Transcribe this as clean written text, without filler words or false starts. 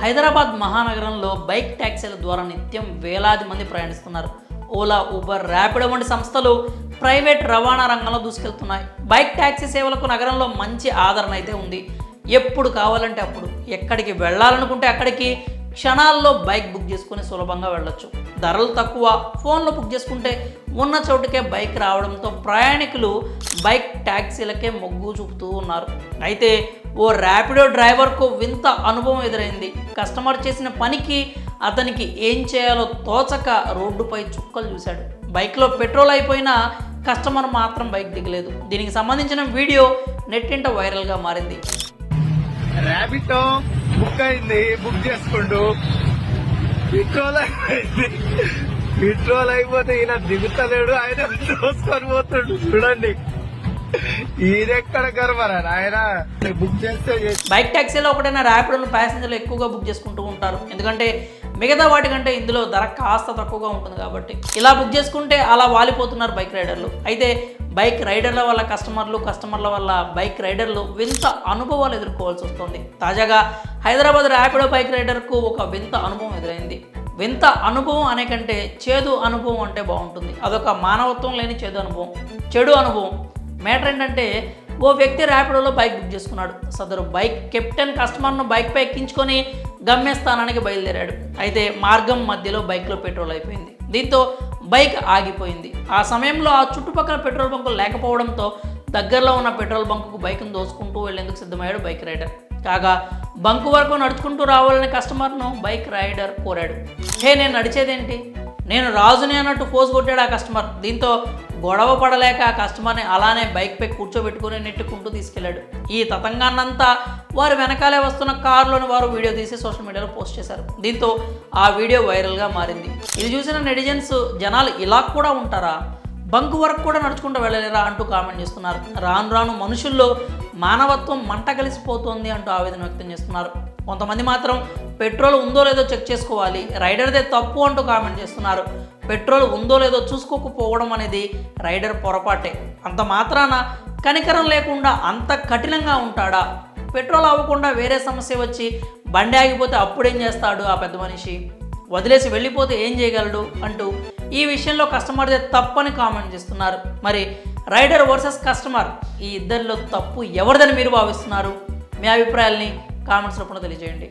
హైదరాబాద్ మహానగరంలో బైక్ ట్యాక్సీల ద్వారా నిత్యం వేలాది మంది ప్రయాణిస్తున్నారు. ఓలా, ఊబర్, ర్యాపిడో వంటి సంస్థలు ప్రైవేట్ రవాణా రంగంలో దూసుకెళ్తున్నాయి. బైక్ ట్యాక్సీ సేవలకు నగరంలో మంచి ఆదరణ అయితే ఉంది. ఎప్పుడు కావాలంటే అప్పుడు, ఎక్కడికి వెళ్ళాలనుకుంటే అక్కడికి క్షణాల్లో బైక్ బుక్ చేసుకుని సులభంగా వెళ్ళొచ్చు. ధరలు తక్కువ, ఫోన్లో బుక్ చేసుకుంటే ఉన్న చోటుకే బైక్ రావడంతో ప్రయాణికులు బైక్ ట్యాక్సీలకే మొగ్గు చూపుతూ ఉన్నారు. అయితే ఓ ర్యాపిడో డ్రైవర్కు వింత అనుభవం ఎదురైంది. కస్టమర్ చేసిన పనికి అతనికి ఏం చేయాలో తోచక రోడ్డుపై చుక్కలు చూశాడు. బైక్లో పెట్రోల్ అయిపోయినా కస్టమర్ మాత్రం బైక్ దిగలేదు. దీనికి సంబంధించిన వీడియో నెట్టింట వైరల్గా మారింది. ర్యాపిడో బుక్ అయింది, బుక్ చేసుకుంటూ పెట్రోల్ అయిపోతే ఇలా దిగుతలేడు, ఆయన చూసుకొని పోతుండు. చూడండి ఈయనెక్కడ గర్వరా ఆయన బుక్ చేస్తే. బైక్ ట్యాక్సీలో ఒకటైనా ర్యాపిడోను ప్యాసింజర్లు ఎక్కువగా బుక్ చేసుకుంటూ ఉంటారు. ఎందుకంటే మిగతా వాటికంటే ఇందులో ధర కాస్త తక్కువగా ఉంటుంది కాబట్టి ఇలా బుక్ చేసుకుంటే అలా వాలిపోతున్నారు బైక్ రైడర్లు. అయితే బైక్ రైడర్ల వల్ల కస్టమర్ల వల్ల బైక్ రైడర్లు వింత అనుభవాలు ఎదుర్కోవాల్సి వస్తుంది. తాజాగా హైదరాబాద్ ర్యాపిడో బైక్ రైడర్కు ఒక వింత అనుభవం ఎదురైంది. వింత అనుభవం అనే కంటే చేదు అనుభవం అంటే బాగుంటుంది. అదొక మానవత్వం లేని చెడు అనుభవం. మ్యాటర్ ఏంటంటే, ఓ వ్యక్తి ర్యాపిడోలో బైక్ బుక్ చేసుకున్నాడు. సదరు బైక్ కెప్టెన్ కస్టమర్ను బైక్పై ఎక్కించుకొని గమ్యస్థానానికి బయలుదేరాడు. అయితే మార్గం మధ్యలో బైక్లో పెట్రోల్ అయిపోయింది. దీంతో బైక్ ఆగిపోయింది. ఆ సమయంలో ఆ చుట్టుపక్కల పెట్రోల్ బంకులు లేకపోవడంతో దగ్గరలో ఉన్న పెట్రోల్ బంకుకు బైక్ను దోసుకుంటూ వెళ్లేందుకు సిద్ధమయ్యాడు బైక్ రైడర్. కాగా బంకు వరకు నడుచుకుంటూ రావాలని కస్టమర్ను బైక్ రైడర్ కోరాడు. నేను నడిచేదేంటి, నేను రాజుని అన్నట్టు ఫోజ్ కొట్టాడు ఆ కస్టమర్. దీంతో గొడవ పడలేక ఆ కస్టమర్ని అలానే బైక్పై కూర్చోబెట్టుకుని నెట్టుకుంటూ తీసుకెళ్లాడు. ఈ తతంగాన్నంతా వారు వెనకాలే వస్తున్న కారులోని వారు వీడియో తీసి సోషల్ మీడియాలో పోస్ట్ చేశారు. దీంతో ఆ వీడియో వైరల్గా మారింది. ఇది చూసిన నెటిజన్స్ జనాలు ఇలా కూడా ఉంటారా, బంకు వరకు కూడా నడుచుకుంటూ వెళ్ళలేరా అంటూ కామెంట్ చేస్తున్నారు. రాను రాను మనుషుల్లో మానవత్వం మంట కలిసిపోతోంది అంటూ ఆవేదన వ్యక్తం చేస్తున్నారు. కొంతమంది మాత్రం పెట్రోల్ ఉందో లేదో చెక్ చేసుకోవాలి, రైడర్దే తప్పు అంటూ కామెంట్ చేస్తున్నారు. పెట్రోల్ ఉందో లేదో చూసుకోకపోవడం అనేది రైడర్ పొరపాటే. అంత మాత్రాన కనికరం లేకుండా అంత కఠినంగా ఉంటాడా? పెట్రోల్ అవ్వకుండా వేరే సమస్య వచ్చి బండి ఆగిపోతే అప్పుడేం చేస్తాడు ఆ పెద్ద మనిషి? వదిలేసి వెళ్ళిపోతే ఏం చేయగలడు అంటూ ఈ విషయంలో కస్టమర్దే తప్పని కామెంట్ చేస్తున్నారు. మరి రైడర్ వర్సెస్ కస్టమర్, ఈ ఇద్దరిలో తప్పు ఎవరిదని మీరు భావిస్తున్నారు? మీ అభిప్రాయాల్ని కామెంట్స్ రూపంలో తెలియజేయండి.